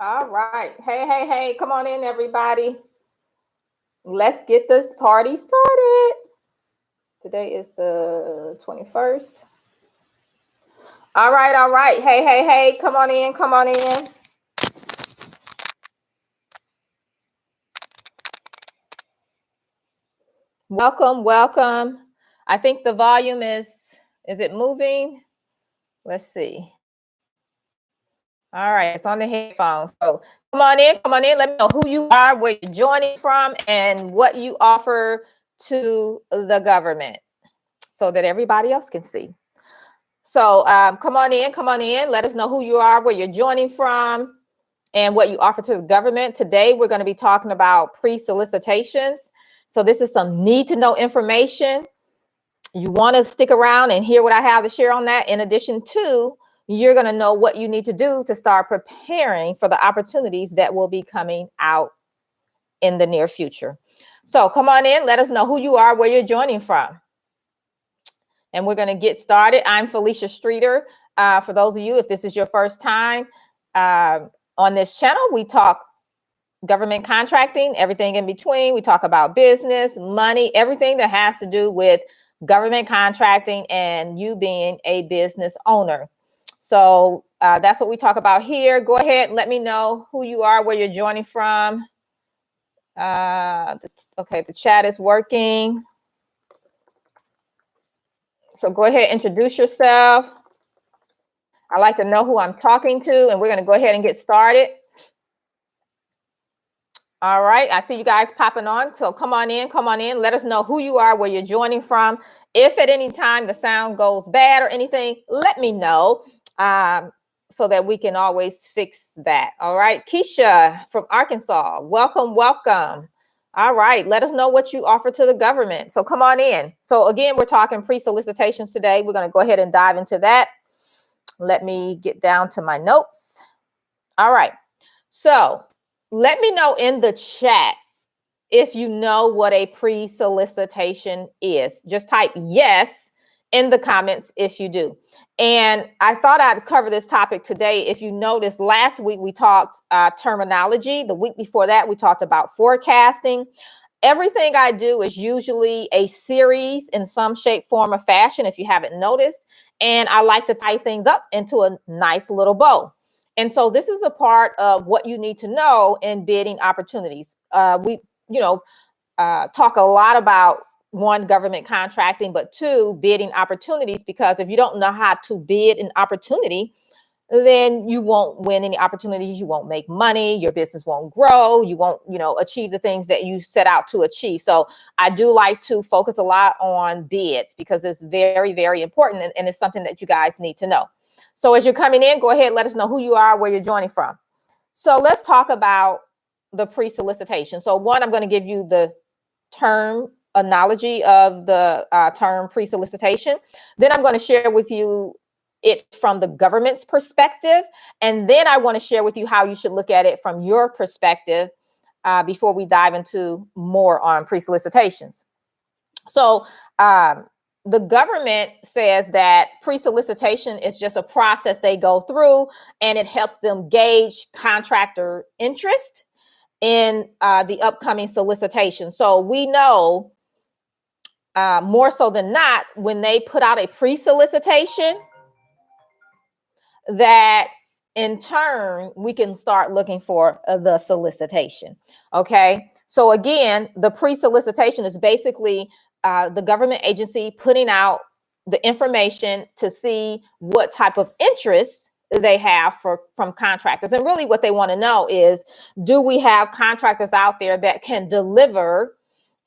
All right. Hey, come on in, everybody. Let's get this party started. Today is the 21st. All right. Hey, come on in. Welcome. I think the volume is it moving? Let's see. All right, it's on the headphones. So come on in. Let me know who you are, where you're joining from, and what you offer to the government so that everybody else can see. So come on in. Let us know who you are, where you're joining from, and what you offer to the government. Today, we're going to be talking about pre-solicitations. So this is some need to know information. You want to stick around and hear what I have to share on that. In addition to, you're going to know what you need to do to start preparing for the opportunities that will be coming out in the near future. So come on in. Let us know who you are, where you're joining from. And we're going to get started. I'm Felicia Streeter. For those of you, if this is your first time on this channel, we talk government contracting, everything in between. We talk about business, money, everything that has to do with government contracting and you being a business owner. So that's what we talk about here. Go ahead and let me know who you are, where you're joining from. Okay, the chat is working. So go ahead, introduce yourself. I like to know who I'm talking to, and we're going to go ahead and get started. All right, I see you guys popping on. So come on in. Let us know who you are, where you're joining from. If at any time the sound goes bad or anything, let me know so that we can always fix that. All right, Keisha from Arkansas, welcome. All right, let us know what you offer to the government. So come on in. So again, we're talking pre-solicitations today. We're going to go ahead and dive into that. Let me get down to my notes. All right, so let me know in the chat if you know what a pre-solicitation is. Just type yes in the comments if you do. And I thought I'd cover this topic today. If you noticed, last week we talked terminology. The week before that, we talked about forecasting. Everything I do is usually a series in some shape, form, or fashion, if you haven't noticed. And I like to tie things up into a nice little bow. And so this is a part of what you need to know in bidding opportunities. We talk a lot about one, government contracting, but two, bidding opportunities, because if you don't know how to bid an opportunity, then you won't win any opportunities. You won't make money. Your business won't grow. You won't, achieve the things that you set out to achieve. So I do like to focus a lot on bids because it's very, very important. And it's something that you guys need to know. So as you're coming in, go ahead, let us know who you are, where you're joining from. So let's talk about the pre-solicitation. So one, I'm going to give you the terminology of the term pre-solicitation. Then I'm going to share with you it from the government's perspective. And then I want to share with you how you should look at it from your perspective before we dive into more on pre-solicitations. So the government says that pre-solicitation is just a process they go through, and it helps them gauge contractor interest in the upcoming solicitation. So we know more so than not, when they put out a pre-solicitation, that in turn, we can start looking for the solicitation. Okay. So again, the pre-solicitation is basically the government agency putting out the information to see what type of interest they have from contractors. And really what they want to know is, do we have contractors out there that can deliver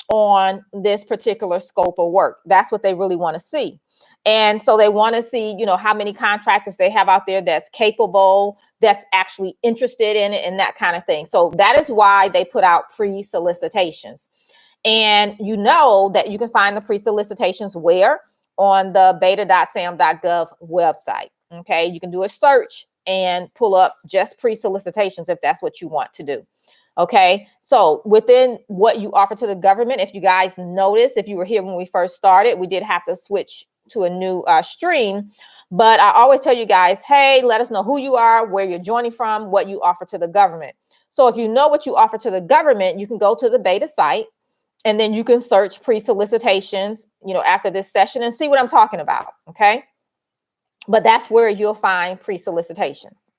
on this particular scope of work? That's what they really want to see. And so they want to see, how many contractors they have out there that's capable, that's actually interested in it, and that kind of thing. So that is why they put out pre-solicitations. And you know that you can find the pre-solicitations where? On the beta.sam.gov website. Okay, you can do a search and pull up just pre-solicitations if that's what you want to do. Okay, so within what you offer to the government, if you guys notice, if you were here when we first started, we did have to switch a new stream. But I always tell you guys, hey, let us know who you are, where you're joining from, what you offer to the government. So if you know what you offer to the government, you can go to the beta site and then you can search pre-solicitations, after this session and see what I'm talking about. Okay. But that's where you'll find pre-solicitations.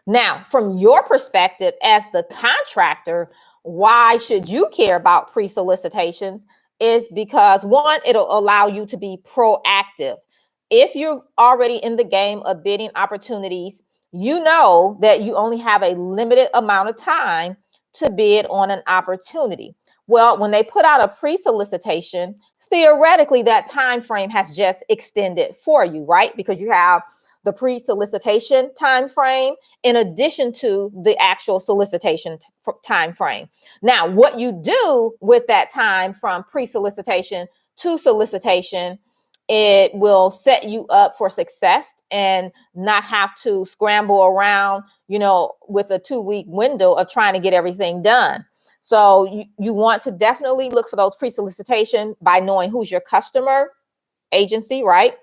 Now, from your perspective as the contractor, why should you care about pre-solicitations? Is because one, it'll allow you to be proactive. If you're already in the game of bidding opportunities, you know that you only have a limited amount of time to bid on an opportunity. Well, when they put out a pre-solicitation, theoretically that time frame has just extended for you, right? Because you have the pre-solicitation time frame in addition to the actual solicitation time frame. Now, what you do with that time from pre-solicitation to solicitation, it will set you up for success and not have to scramble around, with a 2-week window of trying to get everything done. So you want to definitely look for those pre-solicitation by knowing who's your customer agency, right?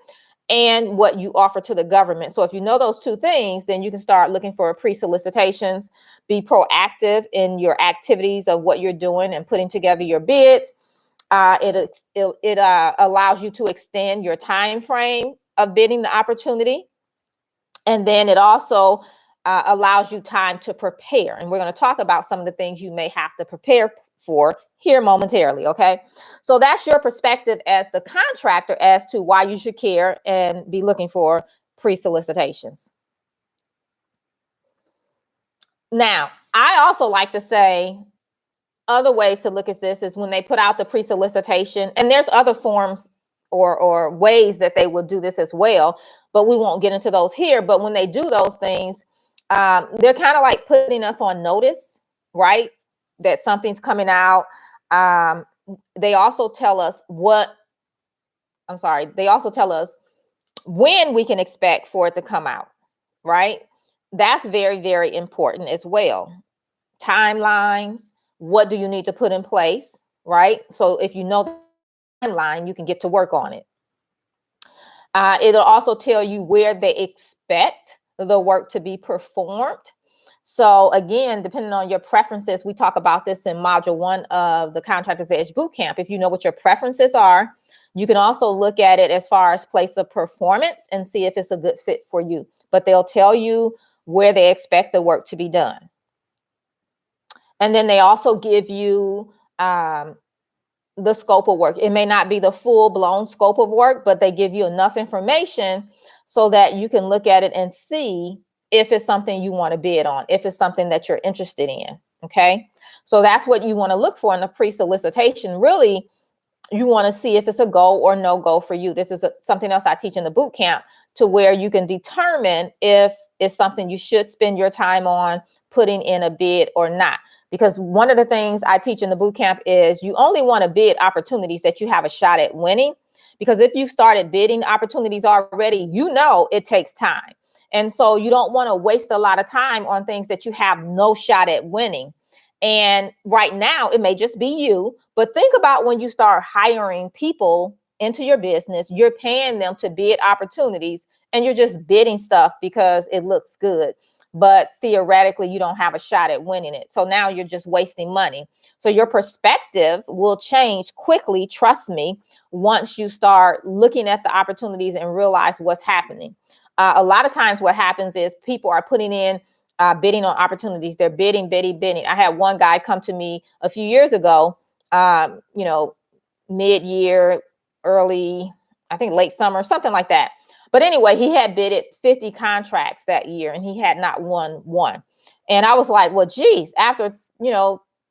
And what you offer to the government. So if you know those two things, then you can start looking for pre-solicitations, be proactive in your activities of what you're doing and putting together your bids. It allows you to extend your time frame of bidding the opportunity. And then it also allows you time to prepare. And we're going to talk about some of the things you may have to prepare for here momentarily. Okay. So that's your perspective as the contractor as to why you should care and be looking for pre-solicitations. Now, I also like to say other ways to look at this is when they put out the pre-solicitation, and there's other forms or ways that they will do this as well, but we won't get into those here. But when they do those things, they're kind of like putting us on notice, right? That something's coming out. They also tell us they also tell us when we can expect for it to come out, right? That's very, very important as well. Timelines, what do you need to put in place, right? So if you know the timeline, you can get to work on it. It'll also tell you where they expect the work to be performed. So again, depending on your preferences, we talk about this in module 1 of the Contractors Edge Bootcamp. If you know what your preferences are, you can also look at it as far as place of performance and see if it's a good fit for you. But they'll tell you where they expect the work to be done. And then they also give you the scope of work. It may not be the full-blown scope of work, but they give you enough information so that you can look at it and see if it's something you want to bid on, if it's something that you're interested in. Okay. So that's what you want to look for in the pre-solicitation. Really, you want to see if it's a go or no go for you. This is something else I teach in the boot camp, to where you can determine if it's something you should spend your time on putting in a bid or not. Because one of the things I teach in the boot camp is you only want to bid opportunities that you have a shot at winning. Because if you started bidding opportunities already, it takes time. And so you don't want to waste a lot of time on things that you have no shot at winning. And right now, it may just be you, but think about when you start hiring people into your business, you're paying them to bid opportunities and you're just bidding stuff because it looks good. But theoretically, you don't have a shot at winning it. So now you're just wasting money. So your perspective will change quickly, trust me, once you start looking at the opportunities and realize what's happening. A lot of times what happens is people are putting in bidding on opportunities. They're bidding. I had one guy come to me a few years ago, mid-year, early, I think late summer, something like that. But anyway, he had bidded 50 contracts that year and he had not won one. And I was like, well, geez, after,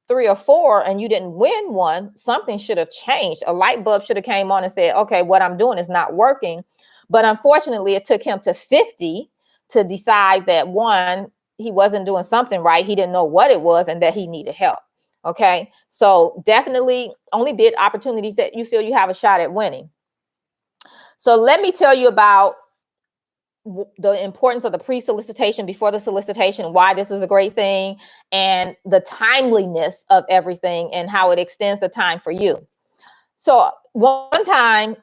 3 or 4 and you didn't win one, something should have changed. A light bulb should have came on and said, okay, what I'm doing is not working. But unfortunately, it took him to 50 to decide that, one, he wasn't doing something right. He didn't know what it was and that he needed help. Okay. So definitely only bid opportunities that you feel you have a shot at winning. So let me tell you about the importance of the pre-solicitation before the solicitation, why this is a great thing, and the timeliness of everything and how it extends the time for you. So one time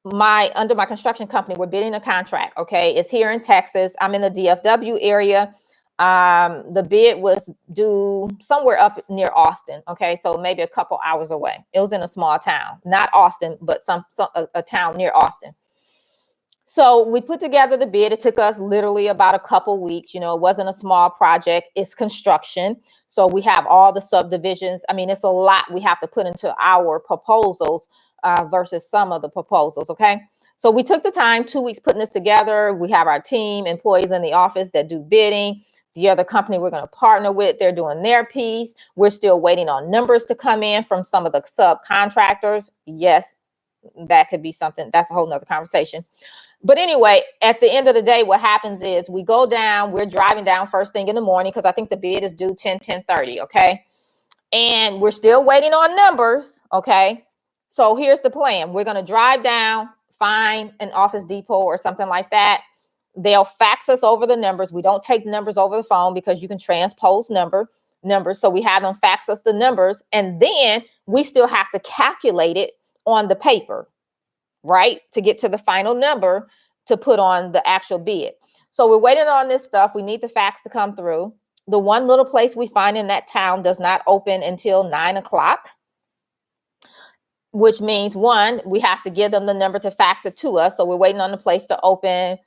under my construction company, we're bidding a contract. Okay. It's here in Texas. I'm in the DFW area. The bid was due somewhere up near Austin. Okay. So maybe a couple hours away. It was in a small town, not Austin, but a town near Austin. So we put together the bid. It took us literally about a couple weeks. You know, it wasn't a small project. It's construction. So we have all the subdivisions. I mean, it's a lot we have to put into our proposals versus some of the proposals. Okay. So we took the time, 2 weeks putting this together. We have our team, employees in the office that do bidding. The other company we're going to partner with, they're doing their piece. We're still waiting on numbers to come in from some of the subcontractors. Yes, that could be something. That's a whole nother conversation. But anyway, at the end of the day, what happens is we go down, we're driving down first thing in the morning because I think the bid is due 10:30, okay? And we're still waiting on numbers, okay? So here's the plan. We're going to drive down, find an Office Depot or something like that. They'll fax us over the numbers. We don't take numbers over the phone because you can transpose numbers. So we have them fax us the numbers, and then we still have to calculate it on the paper, right, to get to the final number to put on the actual bid. So we're waiting on this stuff. We need the fax to come through. The one little place we find in that town does not open until 9 o'clock, which means, one, we have to give them the number to fax it to us. So we're waiting on the place to open,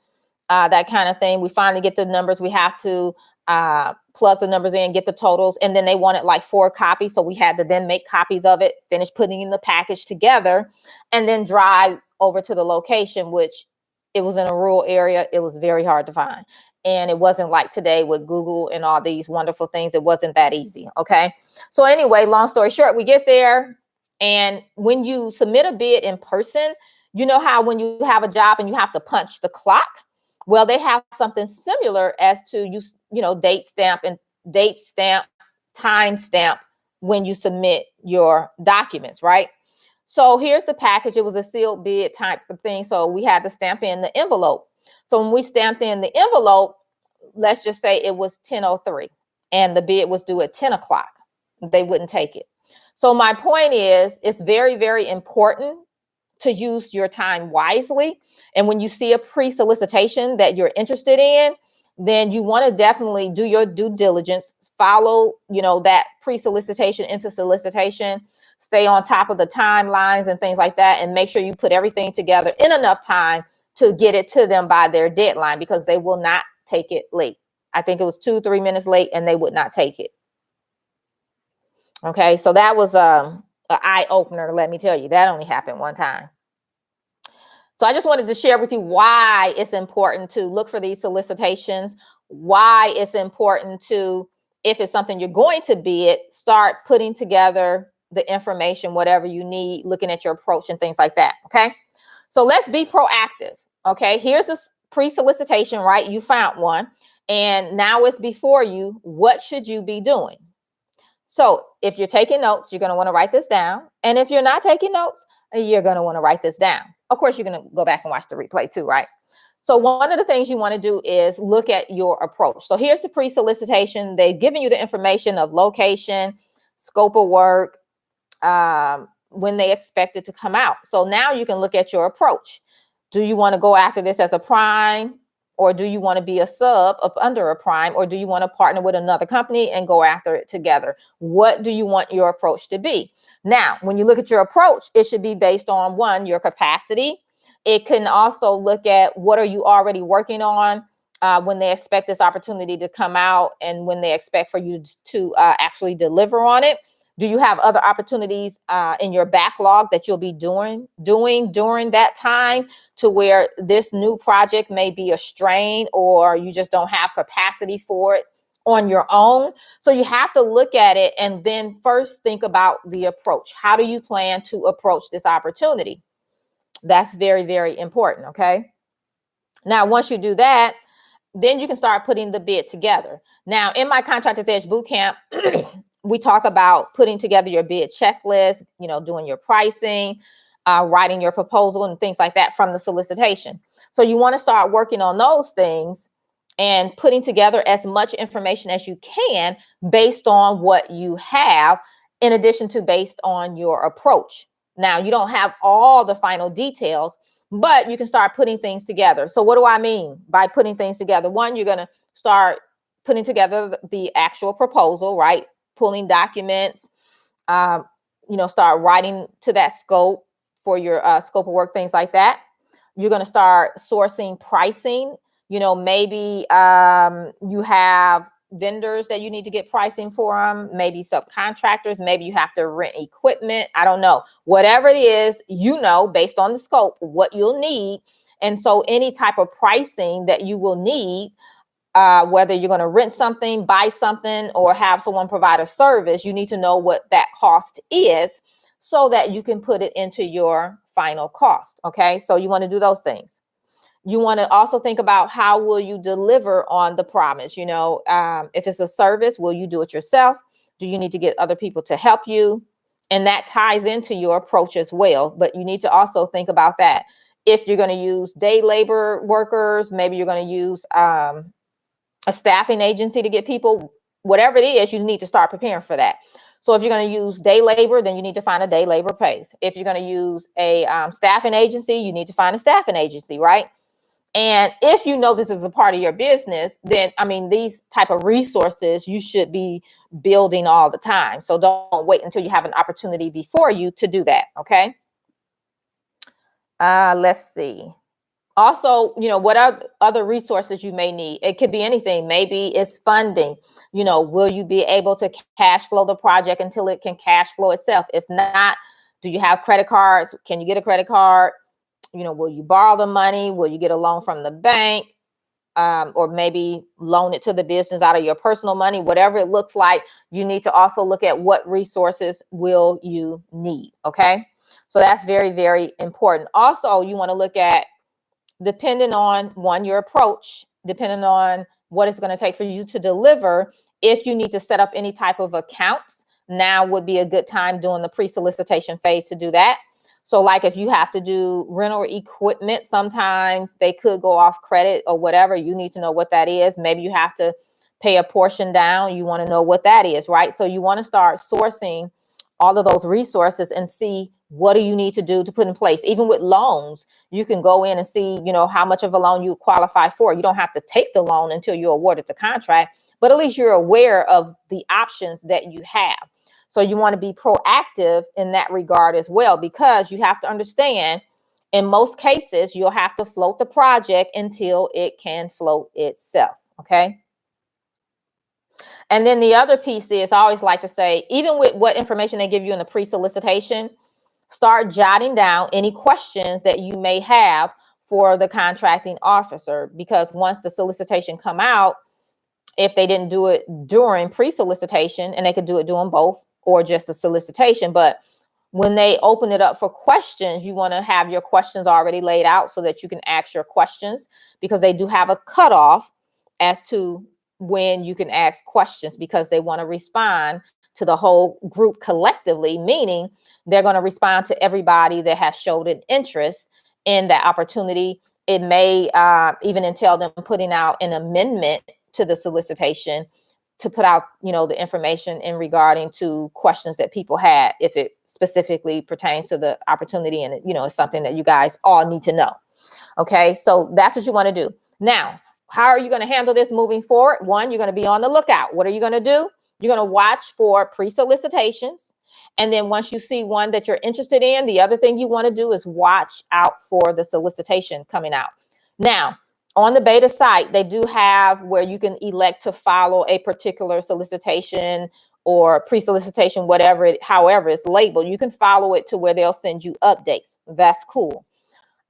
that kind of thing. We finally get the numbers. We have to plug the numbers in, get the totals, and then they wanted like 4 copies. So we had to then make copies of it, finish putting in the package together, and then drive over to the location, which it was in a rural area. It was very hard to find. And it wasn't like today with Google and all these wonderful things. It wasn't that easy. Okay. So anyway, long story short, we get there. And when you submit a bid in person, you know how when you have a job and you have to punch the clock? Well, they have something similar as to you know, date stamp, time stamp when you submit your documents, right? So here's the package. It was a sealed bid type of thing. So we had to stamp in the envelope. So when we stamped in the envelope, let's just say it was 10:03 and the bid was due at 10 o'clock. They wouldn't take it. So my point is, it's very, very important to use your time wisely. And when you see a pre-solicitation that you're interested in, then you want to definitely do your due diligence, follow, you know, that pre-solicitation into solicitation, stay on top of the timelines and things like that, and make sure you put everything together in enough time to get it to them by their deadline, because they will not take it late. I think it was 2-3 minutes late and they would not take it. Okay, so that was an eye opener, let me tell you. That only happened one time. So I just wanted to share with you why it's important to look for these solicitations, why it's important to, if it's something you're going to bid, start putting together the information, whatever you need, looking at your approach and things like that. Okay, so let's be proactive. Okay, here's a pre-solicitation, right? You found one, and now it's before you. What should you be doing? So if you're taking notes, you're going to want to write this down. And if you're not taking notes, you're going to want to write this down. Of course, you're going to go back and watch the replay too, right? So one of the things you want to do is look at your approach. So here's the pre-solicitation. They've given you the information of location, scope of work, when they expect it to come out. So now you can look at your approach. Do you want to go after this as a prime? Or do you want to be a sub up under a prime? Or do you want to partner with another company and go after it together? What do you want your approach to be? Now, when you look at your approach, it should be based on, one, your capacity. It can also look at what are you already working on when they expect this opportunity to come out and when they expect for you to actually deliver on it. Do you have other opportunities in your backlog that you'll be doing during that time, to where this new project may be a strain or you just don't have capacity for it on your own? So you have to look at it and then first think about the approach. How do you plan to approach this opportunity? That's very, very important. Okay. Now, once you do that, then you can start putting the bid together. Now, in my Contractors Edge Bootcamp, we talk about putting together your bid checklist, you know, doing your pricing, writing your proposal and things like that from the solicitation. So you want to start working on those things and putting together as much information as you can based on what you have, in addition to based on your approach. Now, you don't have all the final details, but you can start putting things together. So what do I mean by putting things together? One, you're going to start putting together the actual proposal, right? Pulling documents, start writing to that scope for your scope of work, things like that. You're going to start sourcing pricing. Maybe you have vendors that you need to get pricing for them, maybe subcontractors, maybe you have to rent equipment. I don't know. Whatever it is, based on the scope, what you'll need. And so any type of pricing that you will need, whether you're going to rent something, buy something, or have someone provide a service, you need to know what that cost is so that you can put it into your final cost. Okay, so you want to do those things. You want to also think about how will you deliver on the promise. If it's a service, will you do it yourself? Do you need to get other people to help you? And that ties into your approach as well. But you need to also think about that. If you're going to use day labor workers, maybe you're going to use a staffing agency to get people, whatever it is, you need to start preparing for that. So if you're going to use day labor, then you need to find a day labor place. If you're going to use a staffing agency, you need to find a staffing agency, right? And if this is a part of your business, then, these type of resources you should be building all the time. So don't wait until you have an opportunity before you to do that, okay? Let's see. Also, what other resources you may need. It could be anything. Maybe it's funding. Will you be able to cash flow the project until it can cash flow itself? If not, do you have credit cards? Can you get a credit card? Will you borrow the money? Will you get a loan from the bank? Or maybe loan it to the business out of your personal money? Whatever it looks like, you need to also look at what resources will you need, okay? So that's very, very important. Also, you want to look at, depending on your approach, depending on what it's going to take for you to deliver, if you need to set up any type of accounts, now would be a good time during the pre-solicitation phase to do that. So like if you have to do rental equipment, sometimes they could go off credit or whatever. You need to know what that is. Maybe you have to pay a portion down. You want to know what that is, right? So you want to start sourcing all of those resources and see what do you need to do to put in place. Even with loans, you can go in and see, how much of a loan you qualify for. You don't have to take the loan until you're awarded the contract, but at least you're aware of the options that you have. So you want to be proactive in that regard as well, because you have to understand, in most cases, you'll have to float the project until it can float itself. Okay. And then the other piece is, I always like to say, even with what information they give you in the pre-solicitation, start jotting down any questions that you may have for the contracting officer, because once the solicitation come out, if they didn't do it during pre-solicitation, and they could do it during both or just the solicitation, but when they open it up for questions, you want to have your questions already laid out so that you can ask your questions, because they do have a cutoff as to when you can ask questions, because they want to respond to the whole group collectively, meaning they're going to respond to everybody that has showed an interest in that opportunity. It may even entail them putting out an amendment to the solicitation to put out, the information in regarding to questions that people had, if it specifically pertains to the opportunity and, it's something that you guys all need to know. Okay, so that's what you want to do. Now, how are you going to handle this moving forward? One, you're going to be on the lookout. What are you going to do? You're going to watch for pre-solicitations. And then once you see one that you're interested in, the other thing you want to do is watch out for the solicitation coming out. Now, on the beta site, they do have where you can elect to follow a particular solicitation or pre-solicitation, however it's labeled. You can follow it to where they'll send you updates. That's cool.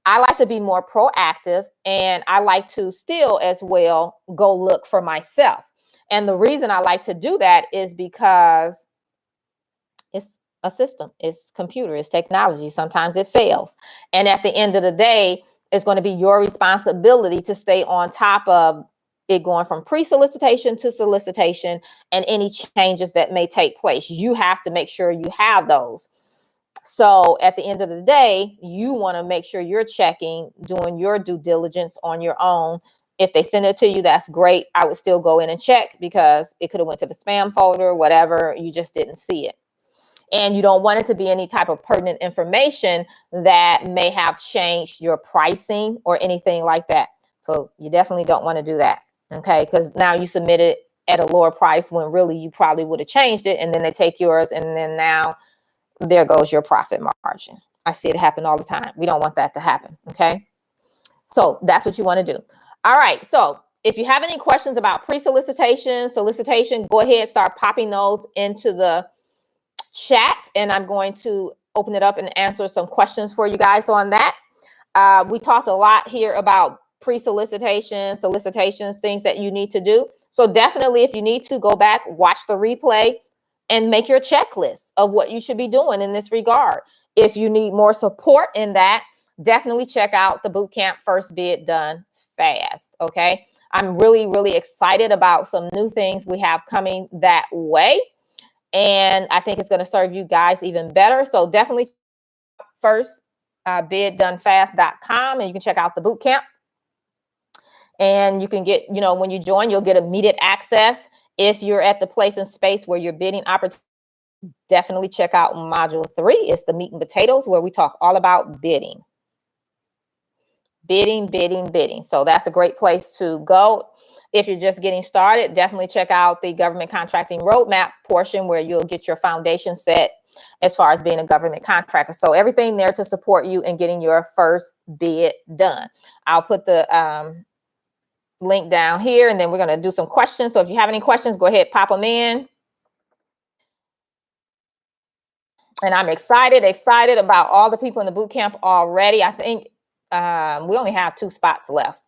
I like to be more proactive, and I like to still as well go look for myself. And the reason I like to do that is because it's a system, it's computer, it's technology. Sometimes it fails. And at the end of the day, it's going to be your responsibility to stay on top of it, going from pre-solicitation to solicitation and any changes that may take place. You have to make sure you have those. So at the end of the day, you want to make sure you're checking, doing your due diligence on your own. If they send it to you, that's great. I would still go in and check, because it could have went to the spam folder, whatever. You just didn't see it. And you don't want it to be any type of pertinent information that may have changed your pricing or anything like that. So you definitely don't want to do that. Okay, because now you submitted at a lower price when really you probably would have changed it, and then they take yours, and then now there goes your profit margin. I see it happen all the time. We don't want that to happen. Okay, so that's what you want to do. All right, so if you have any questions about pre-solicitation, solicitation, go ahead, start popping those into the chat, and I'm going to open it up and answer some questions for you guys on that. We talked a lot here about pre-solicitation, solicitations, things that you need to do. So definitely, if you need to, go back, watch the replay, and make your checklist of what you should be doing in this regard. If you need more support in that, definitely check out the bootcamp First Bid Done Fast. Okay, I'm really, really excited about some new things we have coming that way. And I think it's going to serve you guys even better. So definitely firstbiddonefast.com, and you can check out the bootcamp. And you can get, when you join, you'll get immediate access. If you're at the place and space where you're bidding opportunities, definitely check out module 3. It's the meat and potatoes, where we talk all about bidding. Bidding. So that's a great place to go. If you're just getting started, definitely check out the government contracting roadmap portion, where you'll get your foundation set as far as being a government contractor. So everything there to support you in getting your first bid done. I'll put the link down here, and then we're going to do some questions. So if you have any questions, go ahead, pop them in. And I'm excited about all the people in the boot camp already. I think we only have 2 spots left.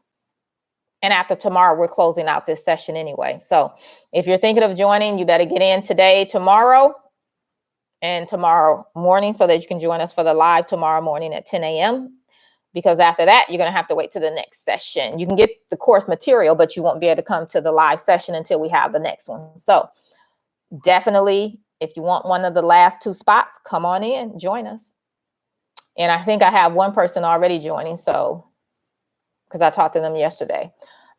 And after tomorrow, we're closing out this session anyway. So if you're thinking of joining, you better get in today, tomorrow, and tomorrow morning, so that you can join us for the live tomorrow morning at 10 a.m. Because after that, you're going to have to wait to the next session. You can get the course material, but you won't be able to come to the live session until we have the next one. So definitely, if you want one of the last 2 spots, come on in, join us. And I think I have one person already joining, so because I talked to them yesterday.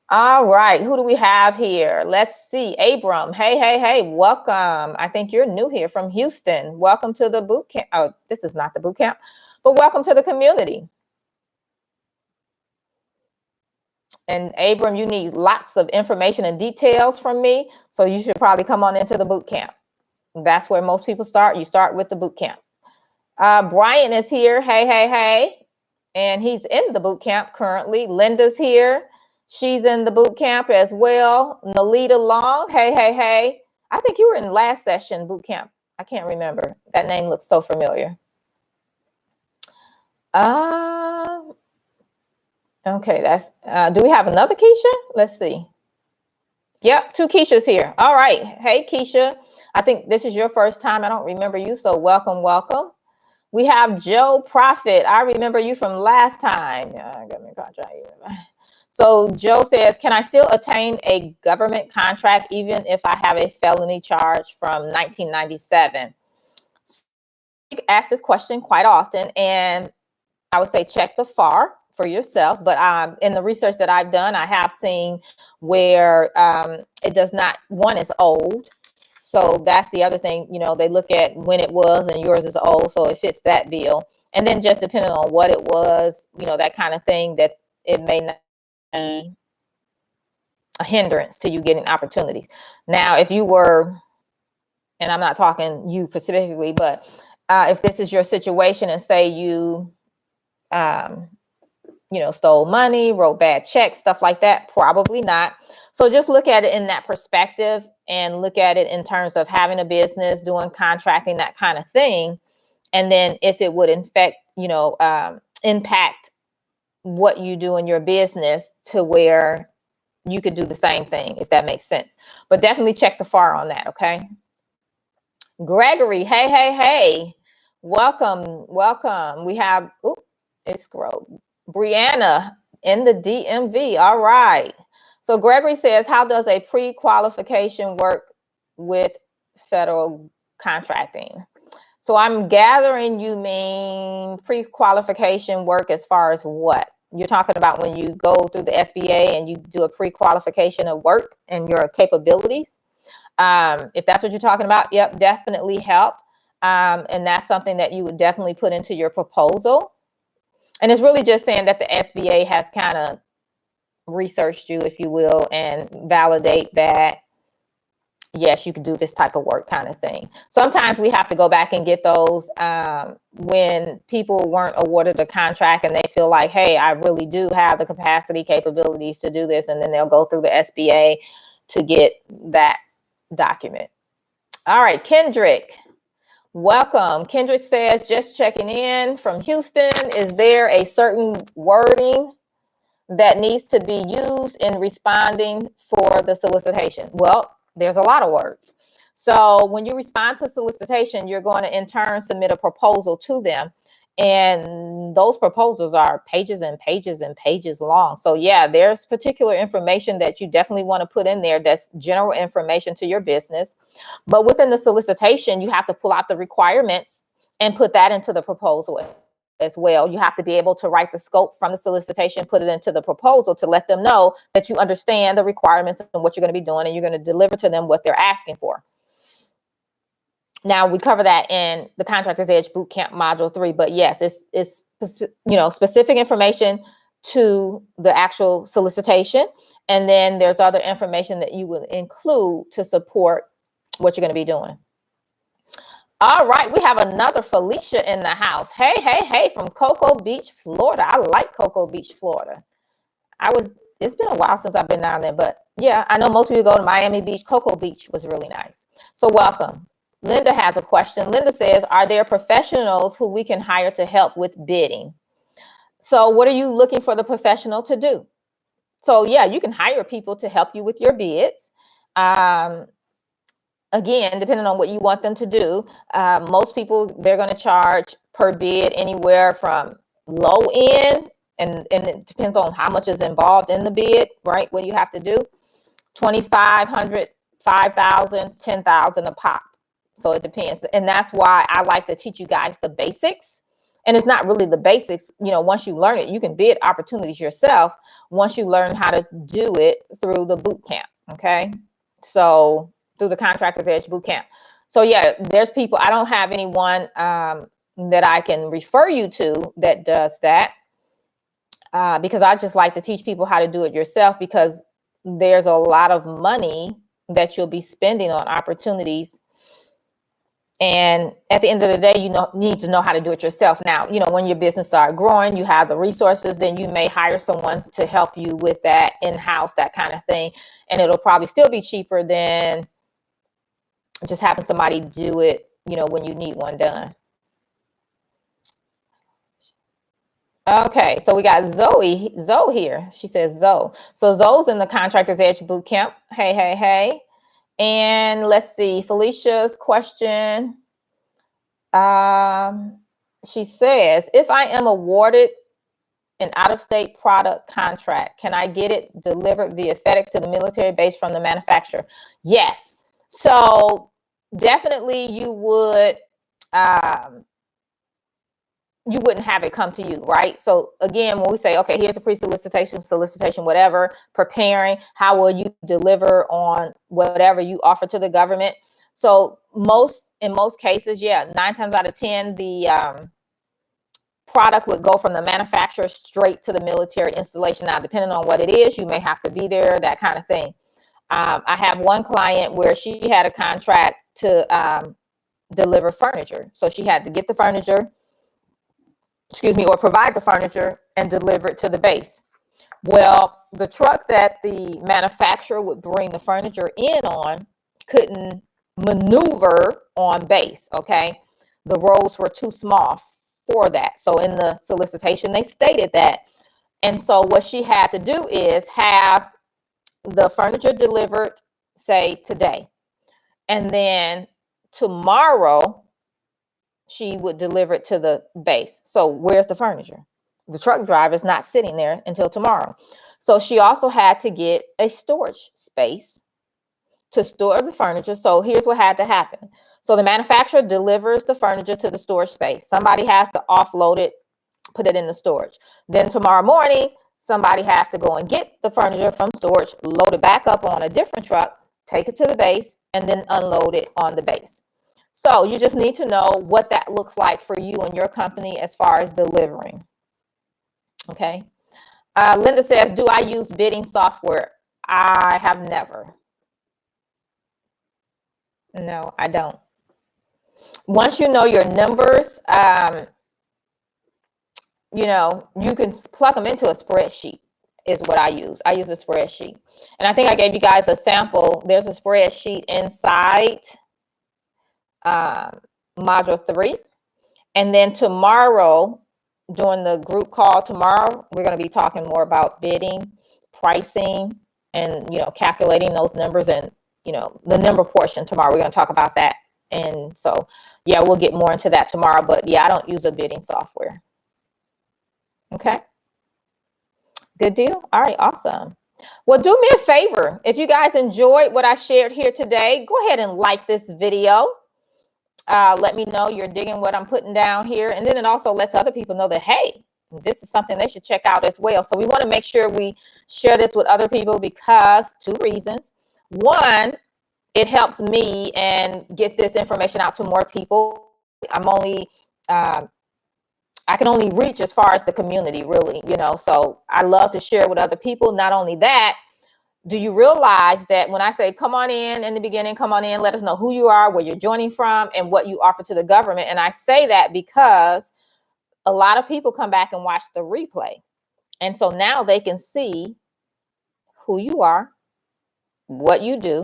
All right, who do we have here? Let's see. Abram. Hey, welcome. I think you're new here from Houston. Welcome to the boot camp. Oh, this is not the boot camp, but welcome to the community. And Abram, you need lots of information and details from me, so you should probably come on into the boot camp. That's where most people start. You start with the boot camp. Brian is here. Hey. And he's in the boot camp currently. Linda's here. She's in the boot camp as well. Nalita Long. Hey. I think you were in last session boot camp. I can't remember. That name looks so familiar. Okay, that's do we have another Keisha? Let's see. Yep, 2 Keishas here. All right. Hey, Keisha. I think this is your first time. I don't remember you, so welcome. We have Joe Profit. I remember you from last time. Yeah, government contract. So Joe says, can I still attain a government contract even if I have a felony charge from 1997? You ask this question quite often, and I would say check the FAR for yourself. But in the research that I've done, I have seen where it does not, one is old. So that's the other thing, they look at when it was, and yours is old, so it fits that bill. And then just depending on what it was, that kind of thing, that it may not be a hindrance to you getting opportunities. Now, if you were, and I'm not talking you specifically, but if this is your situation and say you, stole money, wrote bad checks, stuff like that, probably not. So just look at it in that perspective, and look at it in terms of having a business, doing contracting, that kind of thing. And then if it would impact what you do in your business to where you could do the same thing, if that makes sense. But definitely check the FAR on that, okay? Gregory, hey. Welcome. We have, it's scrolled. Brianna in the DMV. All right. So Gregory says, how does a pre-qualification work with federal contracting? So I'm gathering you mean pre-qualification work as far as what? You're talking about when you go through the SBA and you do a pre-qualification of work and your capabilities. If that's what you're talking about, yep, definitely help. And that's something that you would definitely put into your proposal. And it's really just saying that the SBA has kind of researched you, if you will, and validate that, yes, you can do this type of work, kind of thing. Sometimes we have to go back and get those when people weren't awarded a contract and they feel like, hey, I really do have the capacity, capabilities to do this. And then they'll go through the SBA to get that document. All right, Kendrick, welcome. Kendrick says, just checking in from Houston. Is there a certain wording that needs to be used in responding for the solicitation? Well, there's a lot of words. So when you respond to a solicitation, you're going to in turn submit a proposal to them. And those proposals are pages and pages and pages long. So yeah, there's particular information that you definitely want to put in there that's general information to your business. But within the solicitation, you have to pull out the requirements and put that into the proposal as well. You have to be able to write the scope from the solicitation, put it into the proposal to let them know that you understand the requirements and what you're going to be doing, and you're going to deliver to them what they're asking for. Now, we cover that in the Contractors Edge Bootcamp Module 3, but yes, it's specific information to the actual solicitation, and then there's other information that you will include to support what you're going to be doing. All right, we have another Felicia in the house. Hey, hey, hey, from Cocoa Beach, Florida. I like Cocoa Beach, Florida. It's been a while since I've been down there, but yeah, I know most people go to Miami Beach. Cocoa Beach was really nice. So welcome. Linda has a question. Linda says, are there professionals who we can hire to help with bidding? So what are you looking for the professional to do? So yeah, you can hire people to help you with your bids. Again, depending on what you want them to do, most people, they're going to charge per bid anywhere from low end, and it depends on how much is involved in the bid, right? What you have to do, $2,500, $5,000, $10,000 a pop. So it depends. And that's why I like to teach you guys the basics. And it's not really the basics. Once you learn it, you can bid opportunities yourself once you learn how to do it through the boot camp. Okay. So through the Contractors Edge Bootcamp. So yeah, there's people, I don't have anyone that I can refer you to that does that because I just like to teach people how to do it yourself, because there's a lot of money that you'll be spending on opportunities. And at the end of the day, you need to know how to do it yourself. Now, when your business starts growing, you have the resources, then you may hire someone to help you with that in-house, that kind of thing. And it'll probably still be cheaper than just having somebody do it, when you need one done. Okay, so we got Zoe here. She says Zoe. So Zoe's in the Contractors Edge Bootcamp. Hey, hey, hey. And let's see, Felicia's question. She says, if I am awarded an out-of-state product contract, can I get it delivered via Fedex to the military base from the manufacturer? Yes. So definitely you would, you wouldn't have it come to you, right? So again, when we say, okay, here's a pre-solicitation, solicitation, whatever, preparing, how will you deliver on whatever you offer to the government? So in most cases, yeah, 9 times out of 10, the product would go from the manufacturer straight to the military installation. Now, depending on what it is, you may have to be there, that kind of thing. I have one client where she had a contract to deliver furniture. So she had to get the furniture, or provide the furniture and deliver it to the base. Well, the truck that the manufacturer would bring the furniture in on couldn't maneuver on base, okay? The roads were too small for that. So in the solicitation, they stated that. And so what she had to do is have the furniture delivered, say, today. And then tomorrow, she would deliver it to the base. So where's the furniture? The truck driver is not sitting there until tomorrow. So she also had to get a storage space to store the furniture. So here's what had to happen. So the manufacturer delivers the furniture to the storage space. Somebody has to offload it, put it in the storage. Then tomorrow morning, somebody has to go and get the furniture from storage, load it back up on a different truck, take it to the base, and then unload it on the base. So you just need to know what that looks like for you and your company as far as delivering. Okay. Linda says, do I use bidding software? I have never. No, I don't. Once you know your numbers, you know, you can plug them into a spreadsheet is what I use. I use a spreadsheet. And I think I gave you guys a sample. There's a spreadsheet inside module 3. And then tomorrow, during the group call tomorrow, we're going to be talking more about bidding, pricing, and, you know, calculating those numbers and, you know, the number portion tomorrow. We're going to talk about that. And so, yeah, we'll get more into that tomorrow. But yeah, I don't use a bidding software. Okay. Good deal. All right. Awesome. Well, do me a favor. If you guys enjoyed what I shared here today, go ahead and like this video. Let me know you're digging what I'm putting down here. And then it also lets other people know that, hey, this is something they should check out as well. So we want to make sure we share this with other people because 2 reasons. One, it helps me and get this information out to more people. I'm only, I can only reach as far as the community, really, you know, so I love to share with other people. Not only that, do you realize that when I say come on in the beginning, come on in, let us know who you are, where you're joining from, and what you offer to the government. And I say that because a lot of people come back and watch the replay. And so now they can see who you are, what you do,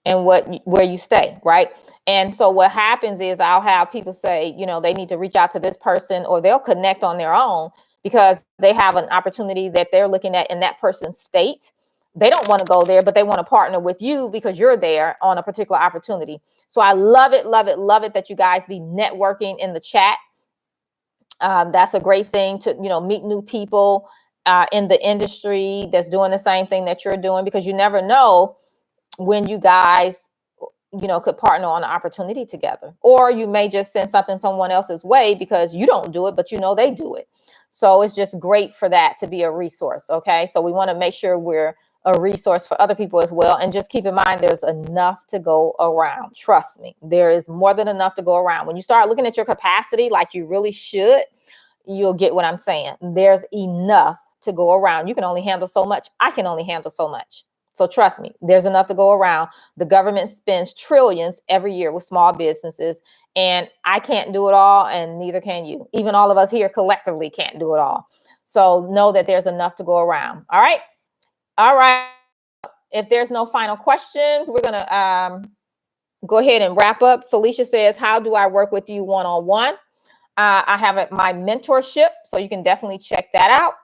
and where you stay, right? And so what happens is I'll have people say, you know, they need to reach out to this person, or they'll connect on their own because they have an opportunity that they're looking at in that person's state. They don't want to go there, but they want to partner with you because you're there on a particular opportunity. So I love it, love it, love it that you guys be networking in the chat. That's a great thing to, you know, meet new people in the industry that's doing the same thing that you're doing, because you never know when you guys, you know, could partner on an opportunity together. Or you may just send something someone else's way because you don't do it, but you know they do it. So it's just great for that to be a resource. Okay. So we want to make sure we're a resource for other people as well. And just keep in mind, there's enough to go around. Trust me, there is more than enough to go around. When you start looking at your capacity like you really should, you'll get what I'm saying. There's enough to go around. You can only handle so much. I can only handle so much. So trust me, there's enough to go around. The government spends trillions every year with small businesses, and I can't do it all, and neither can you. Even all of us here collectively can't do it all. So know that there's enough to go around. All right. All right. If there's no final questions, we're going to go ahead and wrap up. Felicia says, how do I work with you one-on-one? I have my mentorship, so you can definitely check that out.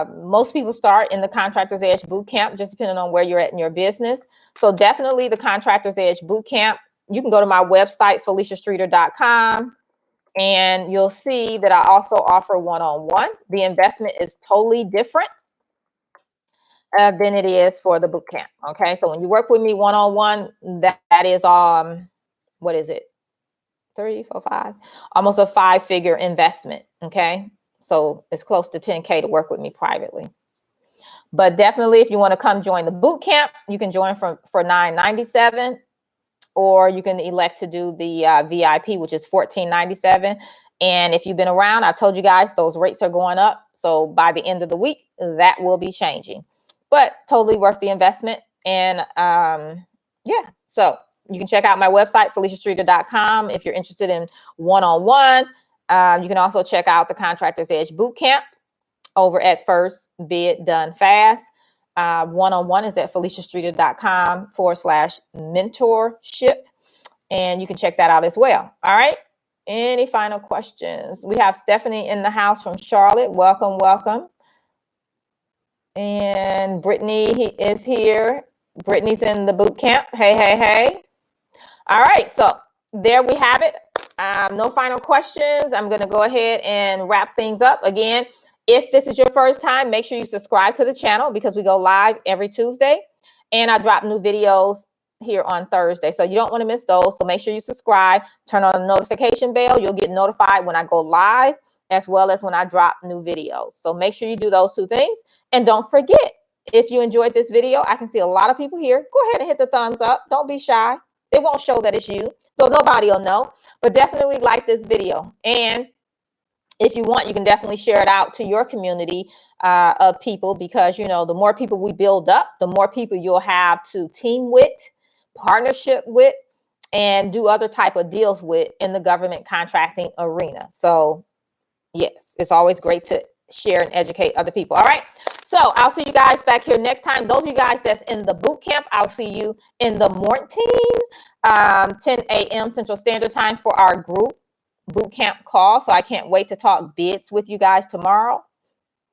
Most people start in the Contractors Edge Bootcamp, just depending on where you're at in your business. So definitely the Contractors Edge Bootcamp. You can go to my website, FeliciaStreeter.com, and you'll see that I also offer one-on-one. The investment is totally different than it is for the bootcamp. Okay, so when you work with me one-on-one, that is what is it? 3, 4, 5, almost a 5-figure investment. Okay. So it's close to 10K to work with me privately. But definitely, if you want to come join the boot camp, you can join for $9.97, or you can elect to do the VIP, which is $14.97. And if you've been around, I've told you guys those rates are going up. So by the end of the week, that will be changing. But totally worth the investment. And yeah, so you can check out my website, FeliciaStreeter.com, if you're interested in one-on-one. You can also check out the Contractors Edge Bootcamp over at First Bid Done Fast. One-on-one is at FeliciaStreeter.com/mentorship. And you can check that out as well. All right. Any final questions? We have Stephanie in the house from Charlotte. Welcome, welcome. And Brittany is here. Brittany's in the boot camp. Hey, hey, hey. All right. So there we have it. No final questions. I'm going to go ahead and wrap things up. Again, if this is your first time, make sure you subscribe to the channel because we go live every Tuesday. And I drop new videos here on Thursday. So you don't want to miss those. So make sure you subscribe, turn on the notification bell. You'll get notified when I go live as well as when I drop new videos. So make sure you do those 2 things. And don't forget, if you enjoyed this video, I can see a lot of people here. Go ahead and hit the thumbs up. Don't be shy. It won't show that it's you. So nobody will know. But definitely like this video. And if you want, you can definitely share it out to your community of people, because, you know, the more people we build up, the more people you'll have to team with, partnership with, and do other type of deals with in the government contracting arena. So yes, it's always great to share and educate other people. All right. So I'll see you guys back here next time. Those of you guys that's in the boot camp, I'll see you in the morning, 10 a.m. Central Standard Time for our group boot camp call. So I can't wait to talk bids with you guys tomorrow.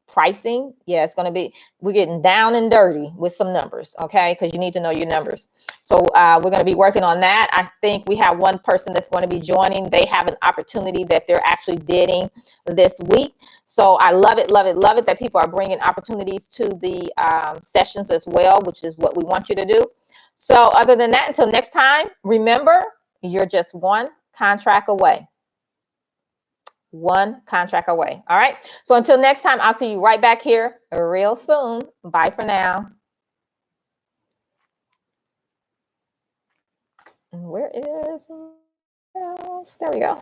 Pricing, yeah, it's going to be, we're getting down and dirty with some numbers, okay, because you need to know your numbers. So we're going to be working on that. I think we have one person that's going to be joining. They have an opportunity that they're actually bidding this week. So I love it, love it, love it that people are bringing opportunities to the sessions as well, which is what we want you to do. So other than that, until next time, remember, you're just one contract away. One contract away. All right. So until next time, I'll see you right back here real soon. Bye for now. Where is else? There we go.